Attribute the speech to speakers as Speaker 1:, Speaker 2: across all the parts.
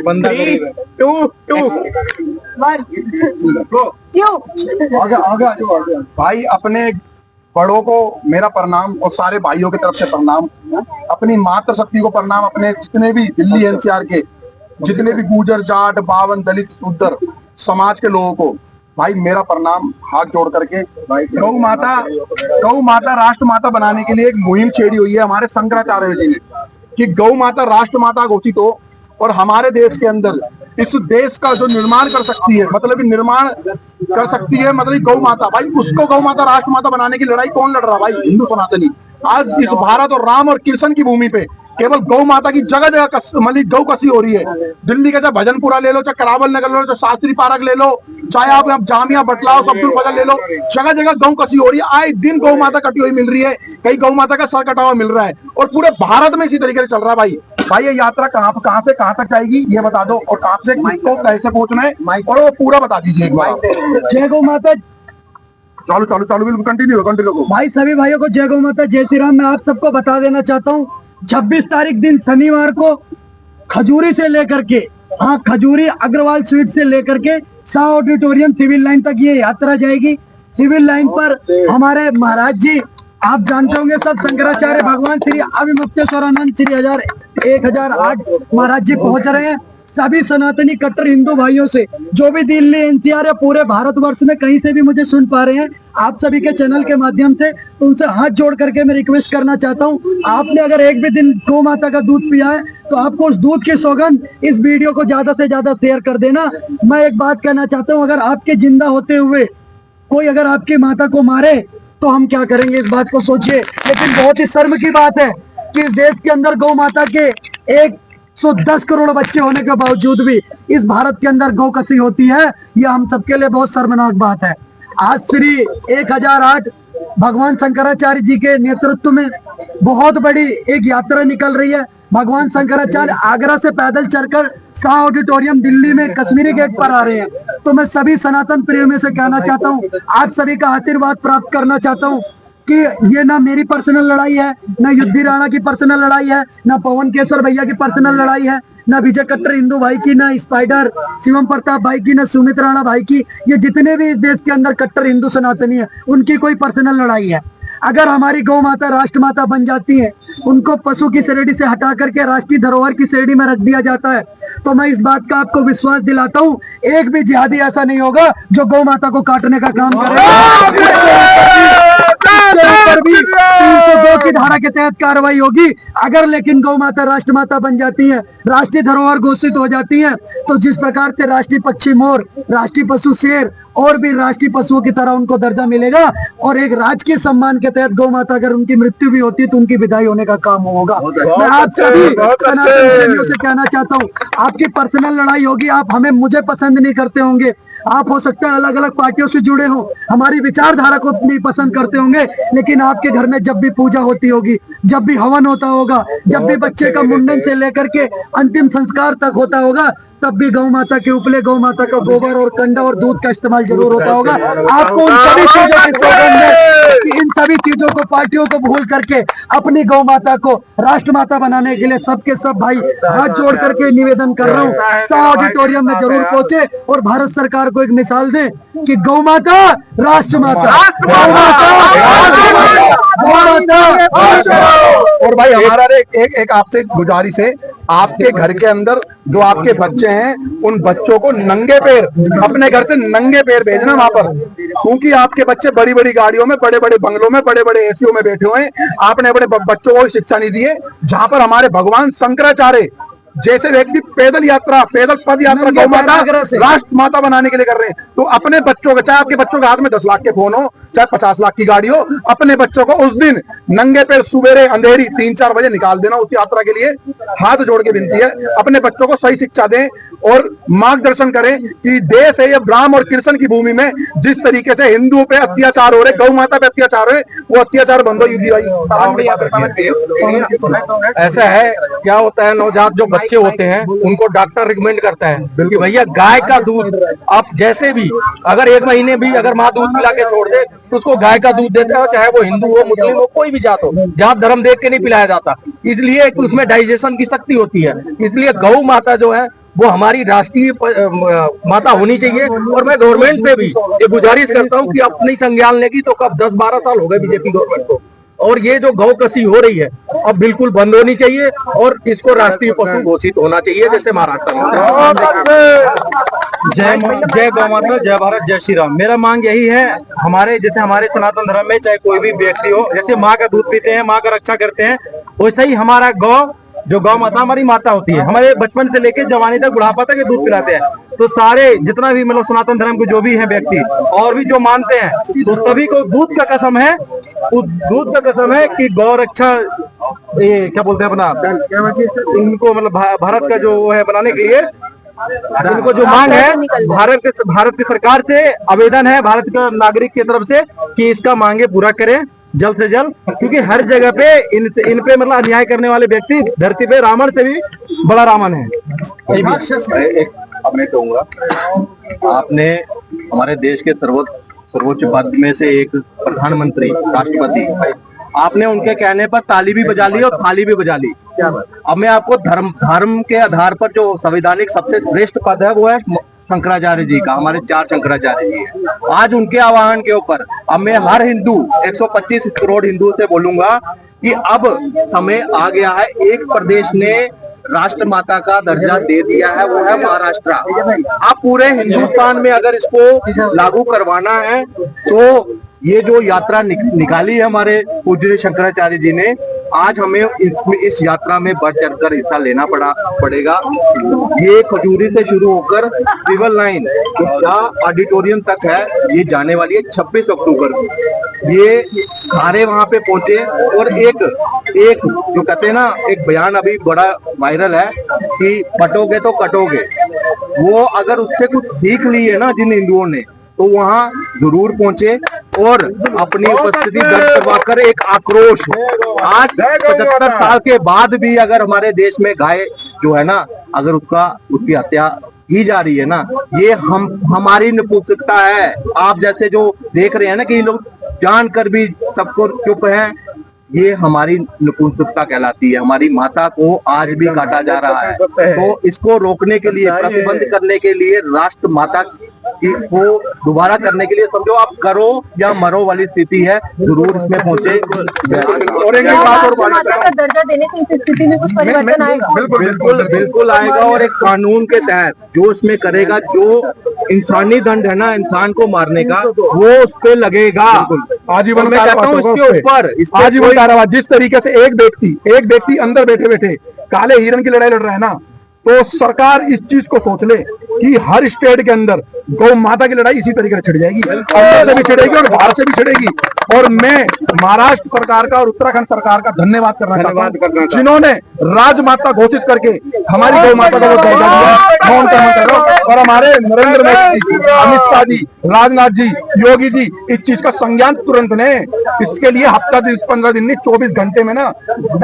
Speaker 1: बंदा
Speaker 2: 3, 2, 1 क्यों?
Speaker 1: आगे आगे आगे भाई, अपने बड़ों को मेरा प्रणाम और सारे भाइयों की तरफ से प्रणाम। अपनी मातृ शक्ति को प्रणाम। अपने जितने भी दिल्ली एनसीआर के जितने भी गुर्जर, जाट, बावन, दलित, शूद्र समाज के लोगों को भाई मेरा प्रणाम हाथ जोड़ करके। भाई गौ माता राष्ट्र माता बनाने के लिए एक मुहिम छेड़ी हुई है हमारे शंकराचार्य जी ने कि गौ माता राष्ट्र माता घोषित हो और हमारे देश के अंदर इस देश का जो निर्माण कर सकती है, मतलब कि निर्माण कर सकती है, मतलब गौ माता। भाई उसको गौ माता राष्ट्र माता बनाने की लड़ाई कौन लड़ रहा भाई? हिंदू सनातनी। आज इस भारत और राम और कृष्ण की भूमि पे केवल गौ माता की जगह जगह मतलब गौ कसी हो रही है। दिल्ली का चाहे भजनपुरा ले लो, चाहे करावल नगर ले लो, चाहे शास्त्री पार्क ले लो, चाहे आप जामिया, बटलाव, सब्दुल फजल ले लो, जगह जगह गौ कसी हो रही है। आए दिन गौ माता कटी हुई मिल रही है, कहीं गौ माता का सर कटा हुआ मिल रहा है, और पूरे भारत में इसी तरीके से चल रहा है। भाई ये यात्रा कहाँ से कहाँ तक जाएगी ये बता दो, और कहाँ से किसको कैसे पहुंचना है और वो पूरा बता दीजिए एक बार।
Speaker 2: जय गौ माता।
Speaker 1: चालू बिल्कुल कंटिन्यू
Speaker 2: भाई सभी भाइयों को जय गौ माता, जय श्री राम। मैं आप सबको बता देना चाहता हूँ 26 तारीख दिन शनिवार को खजूरी से लेकर के, हाँ खजूरी अग्रवाल स्वीट से लेकर के शाह ऑडिटोरियम सिविल लाइन तक ये यात्रा जाएगी। सिविल लाइन पर हमारे महाराज जी आप जानते होंगे सब, शंकराचार्य भगवान श्री अविमुक्तेश्वरानंद श्री 1008 महाराज जी पहुंच रहे हैं। सभी सनातनी कट्टर हिंदू भाइयों से जो भी दिल्ली एनसीआर या पूरे भारतवर्ष में कहीं से भी मुझे सुन पा रहे हैं आप सभी के चैनल के माध्यम से, तो उनसे हाथ जोड़ करके मैं रिक्वेस्ट करना चाहता हूं, आपने अगर एक भी दिन गौ माता का दूध पिया है तो आपको उस दूध की सौगंध इस वीडियो को ज्यादा से ज्यादा शेयर कर देना। मैं एक बात कहना चाहता हूँ, अगर आपके जिंदा होते हुए कोई अगर आपकी माता को मारे तो हम क्या करेंगे, इस बात को सोचिए। लेकिन बहुत ही शर्म की बात है कि इस देश के अंदर गौ माता के 110 करोड़ बच्चे होने के बावजूद भी इस भारत के अंदर गौ कसी होती है। यह हम सबके लिए बहुत शर्मनाक बात है। आज श्री 1008 भगवान शंकराचार्य जी के नेतृत्व में बहुत बड़ी एक यात्रा निकल रही है। भगवान शंकराचार्य आगरा से पैदल चलकर शाह ऑडिटोरियम दिल्ली में कश्मीरी गेट पर आ रहे हैं। तो मैं सभी सनातन प्रेमियों से कहना चाहता हूँ, आप सभी का आशीर्वाद प्राप्त करना चाहता हूँ कि ये ना मेरी पर्सनल लड़ाई है, ना युद्धि राणा की पर्सनल लड़ाई है, ना पवन केसर भैया की पर्सनल लड़ाई है, ना विजय कट्टर हिंदू भाई की, ना स्पाइडर शिवम प्रताप भाई की, ना सुमित राणा भाई की। ये जितने भी इस देश के अंदर कट्टर हिंदू सनातनी है उनकी कोई पर्सनल लड़ाई है। अगर हमारी गौ माता राष्ट्र माता बन जाती है, उनको पशु की श्रेणी से हटा करके राष्ट्रीय धरोहर की श्रेणी में रख दिया जाता है, तो मैं इस बात का आपको विश्वास दिलाता हूँ, एक भी जिहादी ऐसा नहीं होगा जो गौ माता को काटने का काम करेगा। पर भी 302 की धारा के तहत कार्रवाई होगी। अगर लेकिन गौ माता राष्ट्र माता बन जाती है, राष्ट्रीय धरोहर घोषित हो जाती है, तो जिस प्रकार से राष्ट्रीय पक्षी मोर, राष्ट्रीय पशु शेर और भी राष्ट्रीय पशुओं की तरह उनको दर्जा मिलेगा, और एक राजकीय सम्मान के तहत गौ माता अगर उनकी मृत्यु भी होती है तो उनकी विदाई होने का काम होगा। मैं आप सभी सनातन प्रेमियों से कहना चाहता हूँ, आपकी पर्सनल लड़ाई होगी, आप मुझे पसंद नहीं करते होंगे, आप हो सकता है अलग अलग पार्टियों से जुड़े हो, हमारी विचारधारा को नहीं पसंद करते होंगे, लेकिन आपके घर में जब भी पूजा होती होगी, जब भी हवन होता होगा, जब भी बच्चे का मुंडन से लेकर के अंतिम संस्कार तक होता होगा, तब भी गौ माता के उपले गौ माता का गोबर और कंडा और दूध का इस्तेमाल जरूर होता होगा। आपको उन सभी चीजों की सौगंध है कि इन सभी चीजों को, पार्टियों को भूल करके अपनी गौ माता को राष्ट्र माता बनाने के लिए सबके सब भाई हाथ जोड़ करके निवेदन कर रहा हूँ, शाह ऑडिटोरियम में जरूर पहुंचे और भारत सरकार को एक मिसाल दें कि गौ माता राष्ट्र माता, गौ माता।
Speaker 1: और भाई हमारा एक आपसे गुजारिश है, आपके घर के अंदर जो आपके बच्चे हैं उन बच्चों को नंगे पैर अपने घर से नंगे पैर भेजना वहां पर, क्योंकि आपके बच्चे बड़ी बड़ी गाड़ियों में, बड़े बड़े बंगलों में, बड़े बड़े एसीओ में बैठे हुए हैं। आपने अपने बच्चों को शिक्षा नहीं दी है, जहां पर हमारे भगवान शंकराचार्य जैसे व्यक्ति पैदल यात्रा, पैदल पद यात्रा गौ माता राष्ट्र माता बनाने के लिए कर रहे हैं, तो अपने बच्चों को, चाहे आपके बच्चों के हाथ में 10 लाख के फोन हो, चाहे 50 लाख की गाड़ी हो, अपने बच्चों को उस दिन नंगे पैर सुबेरे अंधेरी 3-4 बजे निकाल देना उस यात्रा के लिए। हाथ जोड़ के विनती है, अपने बच्चों को सही शिक्षा दें और मार्गदर्शन करें कि देश है ये राम और कृष्ण की भूमि में जिस तरीके से हिंदुओं पे अत्याचार हो रहे, गौ माता पे अत्याचार हो रहे, वो अत्याचार बंद हो। युद्धि
Speaker 3: ऐसा है, क्या होता है, नवजात जो बच्चे होते हैं उनको डॉक्टर रिकमेंड करता है कि भैया गाय का दूध, आप जैसे भी अगर 1 महीने भी अगर माँ दूध पिला के छोड़ दे तो उसको गाय का दूध देते हैं, चाहे वो हिंदू हो, मुस्लिम हो, कोई भी जात हो, जहाँ धर्म देख के नहीं पिलाया जाता, इसलिए उसमें डाइजेशन की शक्ति होती है। इसलिए गौ माता जो है वो हमारी राष्ट्रीय माता होनी चाहिए। और मैं गवर्नमेंट से भी ये गुजारिश करता हूँ कि अपनी संज्ञान लेगी तो कब 10-12 साल हो गए बीजेपी गवर्नमेंट को, और ये जो गौ कसी हो रही है अब बिल्कुल बंद होनी चाहिए और इसको राष्ट्रीय पशु घोषित होना चाहिए जैसे महाराष्ट्र में।
Speaker 4: जय गौ माता, जय भारत, जय श्री राम। मेरा मांग यही है, हमारे जैसे हमारे सनातन धर्म में चाहे कोई भी व्यक्ति हो, जैसे माँ का दूध पीते हैं, माँ का रक्षा करते हैं, वैसे ही हमारा जो गौ माता हमारी माता होती है। हमारे बचपन से लेकर जवानी तक, बुढ़ापा तक ये दूध पिलाते हैं। तो सारे जितना भी मतलब सनातन धर्म के जो भी हैं व्यक्ति और भी जो मानते हैं, तो सभी को दूध का कसम है, उस दूध का कसम है कि गौ रक्षा, ये क्या बोलते हैं अपना, इनको मतलब भारत का जो है बनाने के लिए इनको जो मांग है, भारत की सरकार से आवेदन है, भारत के नागरिक की तरफ से, कि इसका मांगे पूरा करें जल्द से जल्द, क्योंकि हर जगह पे इन पे मतलब अन्याय करने वाले व्यक्ति धरती पे रावण से भी बड़ा रावण है।
Speaker 5: अब मैं कहूंगा, आपने हमारे देश के सर्वोच्च पद में से एक प्रधानमंत्री, राष्ट्रपति, आपने उनके कहने पर ताली भी बजा ली और थाली भी बजा ली। अब मैं आपको धर्म के आधार पर जो संवैधानिक सबसे श्रेष्ठ पद है वो है शंकराचार्य जी का, हमारे 4 शंकराचार्य जी हैं। आज उनके आह्वान के ऊपर अब मैं हर हिंदू, 125 करोड़ हिंदू से बोलूंगा कि अब समय आ गया है। एक प्रदेश ने राष्ट्र माता का दर्जा दे दिया है, वो है महाराष्ट्र। अब पूरे हिंदुस्तान में अगर इसको लागू करवाना है तो ये जो यात्रा निकाली है हमारे पूज्य शंकराचार्य जी ने, आज हमें इस यात्रा में बढ़ चढ़कर हिस्सा लेना पड़ेगा। ये खजूरी से शुरू होकर सिविल लाइन ऑडिटोरियम तक है, ये जाने वाली है 26 अक्टूबर को। ये सारे वहां पे पहुंचे और एक जो कहते हैं ना, एक बयान अभी बड़ा वायरल है कि पटोगे तो कटोगे। वो अगर उससे कुछ सीख ली है ना जिन हिंदुओं ने, तो वहां जरूर पहुंचे और अपनी उपस्थिति दर्ज करवाकर एक आक्रोश, आज 75 साल के बाद भी अगर हमारे देश में गाय जो है ना, अगर उसकी हत्या की जा रही है ना, ये हमारी नपुंसकता है। आप जैसे जो देख रहे हैं ना कि लोग जानकर भी सबको चुप हैं, ये हमारी नपुंसकता कहलाती है। हमारी माता को आज भी काटा जा रहा है, तो इसको रोकने के लिए, प्रतिबंध करने के लिए, राष्ट्र माता को दोबारा करने के लिए, समझो आप करो या मरो वाली स्थिति है, जरूर इसमें पहुंचे।
Speaker 6: और एक बात और माता का दर्जा देने की इस स्थिति में कुछ परिवर्तन आएगा?
Speaker 3: बिल्कुल आएगा, और एक कानून के तहत जो इसमें करेगा, जो इंसानी दंड है ना इंसान को मारने का, वो उस पे लगेगा
Speaker 1: आजीवन।
Speaker 3: मैं कहता हूँ इसके ऊपर
Speaker 1: आजीवन कारावास। जिस तरीके से एक व्यक्ति अंदर बैठे बैठे काले हिरण की लड़ाई लड़ रहा है ना, तो सरकार इस चीज को सोच ले कि हर स्टेट के अंदर गौ माता की लड़ाई इसी तरीके से छिड़ जाएगी, अंदर से भी छिड़ेगी और बाहर से भी छिड़ेगी। और मैं महाराष्ट्र सरकार का और उत्तराखंड सरकार का धन्यवाद करना चाहता हूं, जिन्होंने राजमाता घोषित करके हमारी गौ माता को वो दर्जा दिया। और हमारे नरेंद्र मोदी जी, अमित शाह जी, राजनाथ जी, योगी जी इस चीज का संज्ञान तुरंत ने, इसके लिए हफ्ता दिन, 15 दिन नहीं, 24 घंटे में ना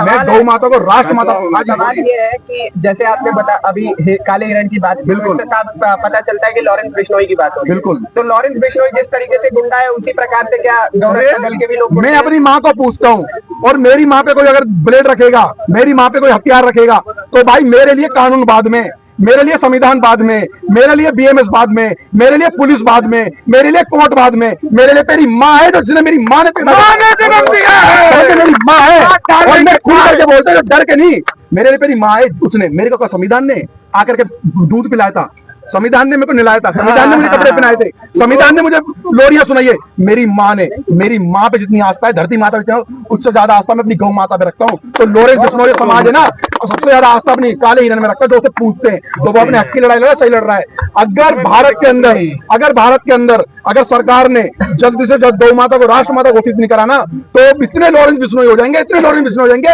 Speaker 1: मैं गौ माता को राष्ट्र माता।
Speaker 7: सवाल ये है कि जैसे आपने बता अभी काले हिरण की बात,
Speaker 1: बिल्कुल
Speaker 7: पता चलता है कि लॉरेंस बिश्नोई की बात हो,
Speaker 1: बिल्कुल।
Speaker 7: तो लॉरेंस बिश्नोई जिस तरीके से गुंडा है, उसी प्रकार से क्या दल के भी लोग?
Speaker 1: मैं अपनी माँ को पूछता हूँ, और मेरी माँ पे कोई अगर ब्लेड रखेगा, मेरी माँ पे कोई हथियार रखेगा, तो भाई मेरे लिए कानून बाद में, मेरे लिए संविधान बाद में, मेरे लिए बीएमएस बाद में, मेरे लिए पुलिस बाद में, मेरे लिए कोर्ट बाद में, मेरे लिए मेरी माँ है, जो जिसने मेरी माँ ने मेरी माँ है, और मैं खुल करके बोलता हूँ डर के नहीं, मेरे लिए मेरी माँ है, उसने मेरे को संविधान ने आकर के दूध पिलाया था, संविधान ने मेरे को नहलाया था, संविधान ने मुझे कपड़े पहनाए थे, संविधान ने मुझे लोरियां सुनाई है। मेरी माँ ने, मेरी माँ पे जितनी आस्था है, धरती माता पे उससे ज्यादा आस्था मैं अपनी गौ माता पे रखता हूँ। तो लॉरेंस बिश्नोई समाज है ना, तो सबसे ज्यादा आस्था अपनी काले हिरण में रखता है। जो उसे पूछते हैं तो वो अपने हक की लड़ाई लड़ रहा है, सही लड़ रहा है। अगर भारत के अंदर अगर सरकार ने जल्दी से जल्द गौ माता को राष्ट्र माता घोषित नहीं कराना, तो इतने लॉरेंस बिश्नोई हो जाएंगे, इतने लॉरेंस बिश्नोई हो जाएंगे,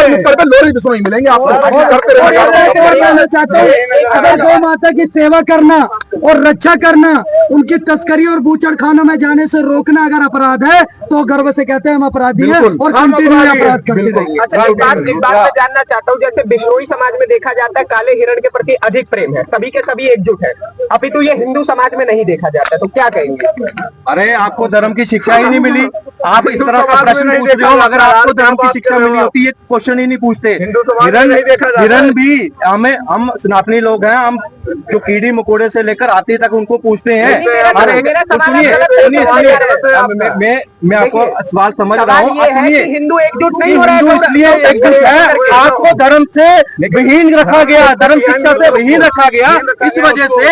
Speaker 1: नुक्कड़ पे लॉरेंस बिश्नोई मिलेंगे आपको।
Speaker 2: अगर गौ माता की सेवा करना और रक्षा करना, उनकी तस्करी और बूचड़ खानों में जाने से रोकना अगर अपराध है, तो गर्व से कहते हैं हम अपराधी हैं और कंटिन्यू अपराध करते रहेंगे।
Speaker 7: अच्छा, एक बात मैं जानना चाहता हूँ, जैसे बिश्नोई समाज में देखा जाता है काले हिरण के प्रति अधिक प्रेम है, सभी के सभी एकजुट है, अपितु ये हिंदू समाज में नहीं देखा जाता, तो क्या कहेंगे?
Speaker 5: अरे आपको धर्म की शिक्षा ही नहीं मिली, आप इस तरह का प्रश्न पूछ रहे हो। अगर आपको धर्म की शिक्षा मिली होती ये क्वेश्चन ही नहीं पूछते। हिरण भी हम सनातनी लोग हैं, हम जो कीड़ी मकोड़े से लेकर हाथी तक उनको पूछते हैं। मैं आपको सवाल समझ रहा हूँ।
Speaker 7: हिंदू एकजुट नहीं हो रहा है,
Speaker 5: इसलिए एकजुट है, आपको धर्म से विहीन रखा गया, धर्म शिक्षा से विहीन रखा गया, इस वजह से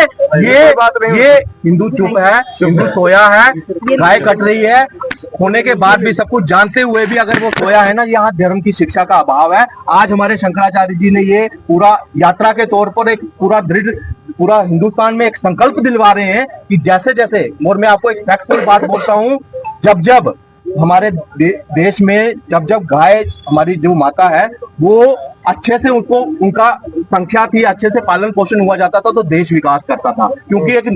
Speaker 5: ये हिंदू चुप है, हिंदू सोया है, गाय कट रही है, होने के बाद भी सब कुछ जानते हुए भी अगर वो सोया है ना, यहाँ धर्म की शिक्षा का अभाव है। आज हमारे शंकराचार्य जी ने ये पूरा यात्रा के तौर पर एक पूरा हिंदुस्तान में एक संकल्प दिलवा रहे हैं कि जैसे जैसे, और मैं आपको एक फैक्चुअल बात बोलता हूँ, जब हमारे देश में जब गाय हमारी जो माता है वो अच्छे से उनका संख्या थी, अच्छे से पालन पोषण हुआ जाता था तो देश विकास करता था, क्योंकि एक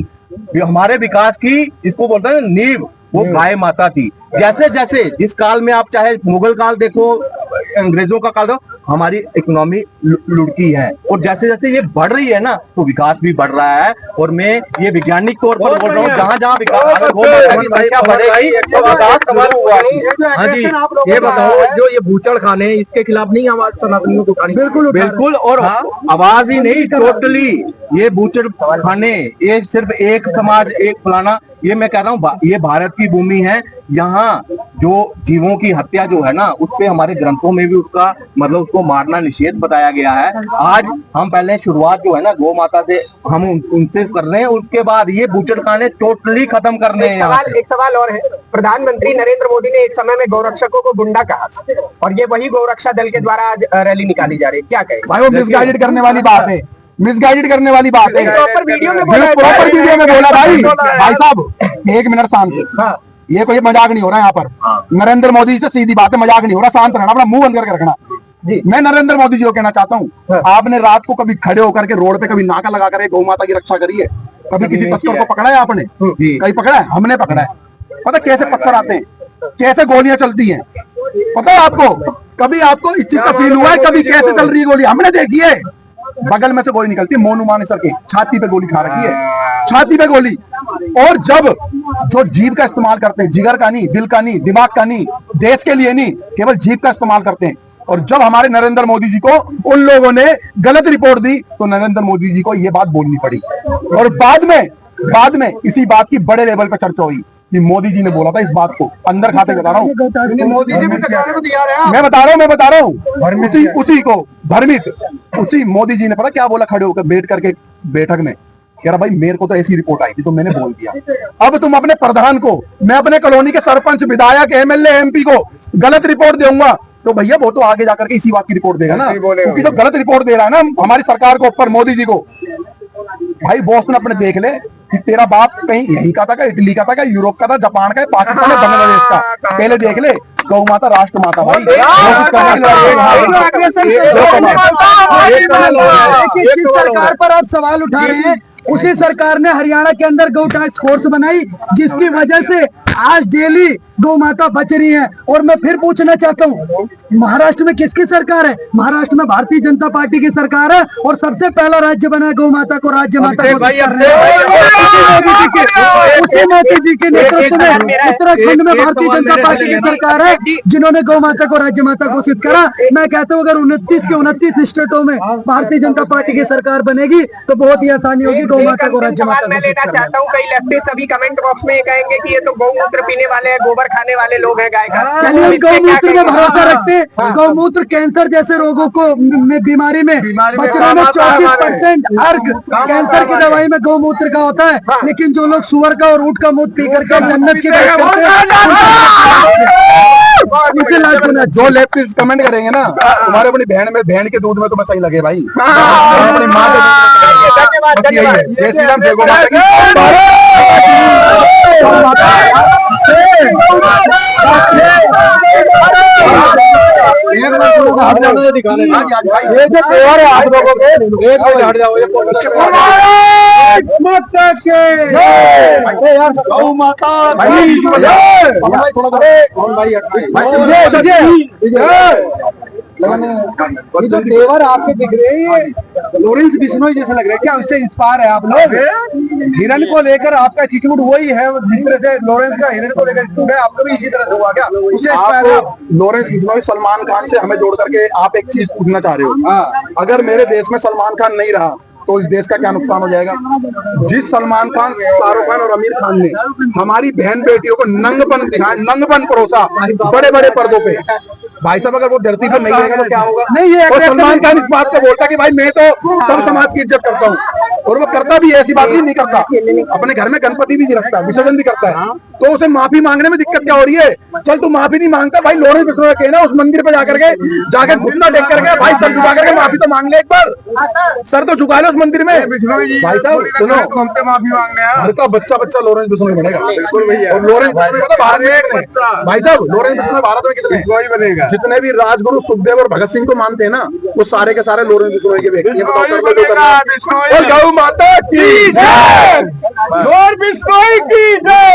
Speaker 5: हमारे विकास की इसको बोलते हैं नींव वो गाय माता थी। जैसे जैसे जिस काल में आप चाहे मुगल काल देखो, अंग्रेजों का काल देखो, हमारी इकोनॉमी लुढ़की है, और जैसे जैसे ये बढ़ रही है ना तो विकास भी बढ़ रहा है। और मैं ये वैज्ञानिक तौर पर बोल रहा हूँ, जहाँ जहाँ विकास बढ़ेगी
Speaker 3: हाँ जी, ये बताओ जो ये बूचड़ खाने इसके खिलाफ नहीं आवाज सनातनियों को उठानी?
Speaker 5: बिल्कुल, और आवाज ही नहीं, टोटली ये बूचड़ खाने, ये सिर्फ एक समाज एक फलाना, ये मैं कह रहा हूँ ये भारत की भूमि है। यहाँ जो जीवों की हत्या जो है ना, उस पे हमारे ग्रंथों में भी उसका मतलब उसको मारना निषेध बताया गया है। आज हम पहले शुरुआत जो है ना गौ माता से हम उनसे कर रहे हैं, उसके बाद ये बूचड़ खाने टोटली खत्म करने हैं।
Speaker 7: एक सवाल और है, प्रधानमंत्री नरेंद्र मोदी ने एक समय में गौरक्षकों को गुंडा कहा और ये वही गौरक्षा दल के द्वारा आज रैली निकाली जा रही है, क्या कहें?
Speaker 1: भाई वो मिसगाइडेड करने वाली बात है, मिसगाइडेड करने वाली बात है।
Speaker 7: प्रॉपर वीडियो में
Speaker 1: बोला भाई साहब, एक मिनट शांत, ये कोई मजाक नहीं हो रहा है यहाँ पर। नरेंद्र मोदी जी से सीधी बात है, मजाक नहीं हो रहा, शांत रहना, अपना मुंह बंद करके रखना जी। मैं नरेंद्र मोदी जी को कहना चाहता हूँ, आपने रात को कभी खड़े होकर के रोड पे कभी नाका लगा कर गौ माता की रक्षा करी है? कभी किसी तस्कर को पकड़ा है आपने? कहीं पकड़ा है? हमने पकड़ा है। पता कैसे पत्थर आते हैं, कैसे गोलियां चलती हैं, पता है आपको? कभी आपको इस चीज का फील हुआ है कभी कैसे चल रही है गोली? हमने देखी है, बगल में से गोली निकलती है, मोनू मानेसर के छाती पे गोली खा रखी है, छाती पे गोली। और जब जो जीभ का इस्तेमाल करते हैं, जिगर का नहीं, दिल का नहीं, दिमाग का नहीं, देश के लिए नहीं, केवल जीभ का इस्तेमाल करते हैं। और जब हमारे नरेंद्र मोदी जी को उन लोगों ने गलत रिपोर्ट दी तो नरेंद्र मोदी जी को ये बात बोलनी पड़ी, और बाद में इसी बात की बड़े लेवल पर चर्चा हुई कि मोदी जी ने बोला था इस बात को। अंदर खाते बता रहा हूँ, मोदी जी भी मैं बता रहा हूँ उसी को भ्रमित, उसी मोदी जी ने पता क्या बोला खड़े होकर बैठ करके बैठक में, कह रहा भाई मेरे को तो ऐसी रिपोर्ट आई थी तो मैंने बोल दिया। अब तुम अपने प्रधान को, मैं अपने कॉलोनी के सरपंच, विधायक, एमएलए, एमपी को गलत रिपोर्ट दूंगा तो भैया वो तो आगे जाकर के इसी बात की रिपोर्ट देगा ना, क्योंकि जो गलत रिपोर्ट दे रहा है ना हमारी सरकार को ऊपर, मोदी जी को, भाई बॉस ने अपने देख ले कि तेरा बाप कहीं यही का था, इटली का था, यूरोप का था, जापान का, पाकिस्तान, बांग्लादेश का, पहले देख ले। गौ माता राष्ट्र माता भाई,
Speaker 2: सरकार पर आप सवाल उठा रहे हैं, उसी सरकार ने हरियाणा के अंदर गौ टास्क फोर्स बनाई जिसकी वजह से आज डेली गौ माता बच रही है। और मैं फिर पूछना चाहता हूँ, महाराष्ट्र में किसकी सरकार है? महाराष्ट्र में भारतीय जनता पार्टी की सरकार है, और सबसे पहला राज्य बना है गौ माता को राज्य माता उसी मोदी जी के नेतृत्व में उत्तराखंड में भारतीय जनता पार्टी की सरकार है जिन्होंने गौ माता को राज्य माता घोषित करा। मैं कहता हूँ अगर 29 के 29 स्टेटों में भारतीय जनता पार्टी की सरकार बनेगी तो बहुत ही आसानी होगी गौ माता को राज्य माता।
Speaker 7: मैं लेना चाहता हूँ, कई लेफ्टिस्ट सभी कमेंट बॉक्स में ये कहेंगे कि ये तो गौमूत्र पीने वाले हैं, गोबर खाने वाले लोग हैं गाय का।
Speaker 2: चलिए हम गौमूत्र में भरोसा रखते हैं, गौमूत्र कैंसर जैसे रोगों को बीमारी में बचने में 34% अर्घ कैंसर की दवाई में गौमूत्र का होता है। लेकिन जो लोग सुअर का और ऊंट का मूत्र पी करके जन्नत की बात करते हैं,
Speaker 1: जो लेफ्टिस्ट कमेंट करेंगे ना तुम्हारे अपनी बहन के दूध में तुम्हें सही लगे भाई, अपनी माँ के यही है। जय श्री राम, जय गौ माता की। हट जाना दिखा रहे हैं आप लोगों के, एक मिनट हट जाओ। माता के यार, गौ माता भाई थोड़ा भाई
Speaker 4: ये जो देवर आपके दिख रहे हैं ये लॉरेंस बिश्नोई जैसे लग रहे हैं, क्या उससे इंस्पायर है आप लोग? हिरण को लेकर आपका एटीट्यूड वही है जिस तरह से लॉरेंस का हिरण को लेकर एटीट्यूड है, आपको भी इसी तरह से हुआ क्या? उससे इंस्पायर है
Speaker 1: आप लॉरेंस बिश्नोई सलमान खान से हमें जोड़ करके आप एक चीज पूछना चाह रहे हो।
Speaker 4: हाँ।
Speaker 1: अगर मेरे देश में सलमान खान नहीं रहा तो इस देश का क्या नुकसान हो जाएगा? जिस सलमान खान, शाहरुख खान और आमिर खान ने हमारी बहन बेटियों को नंगपन दिखाया, नंगपन परोसा बड़े बड़े पर्दों पे, भाई साहब अगर वो धरती पर नहीं रहेगा तो क्या होगा?
Speaker 4: नहीं, ये
Speaker 1: और सलमान खान इस बात को बोलता कि भाई मैं तो सब समाज की इज्जत करता हूँ, और वो करता भी है, ऐसी बात नहीं करता। अपने घर में गणपति भी रखता है, विसर्जन भी करता है, तो उसे माफी मांगने में दिक्कत क्या हो रही है? चल तू माफी नहीं मांगता भाई, लॉरेंस बिश्नोई के ना उस मंदिर पे जाके घुटना टेक करके भाई सर झुका करके माफी तो मांग ले, एक बार सर तो झुका ले उस मंदिर में। भाई साहब सुनो,
Speaker 4: हमसे माफी मांगने
Speaker 1: घर का बच्चा बच्चा लॉरेंस बिश्नोई बनेगा। बिल्कुल भैया। और लॉरेंस बिश्नोई को तो भारत में कितने? भाई साहब लॉरेंस बिश्नोई भारत में कितने
Speaker 4: बनेगा?
Speaker 1: जितने भी राजगुरु सुखदेव और भगत सिंह को मानते हैं ना, वो सारे के सारे लॉरेंस बिश्नोई के व्यक्ति हैं। बताओ कर लो जो करना है। और गौ माता की जय,
Speaker 4: लॉरेंस बिश्नोई की जय।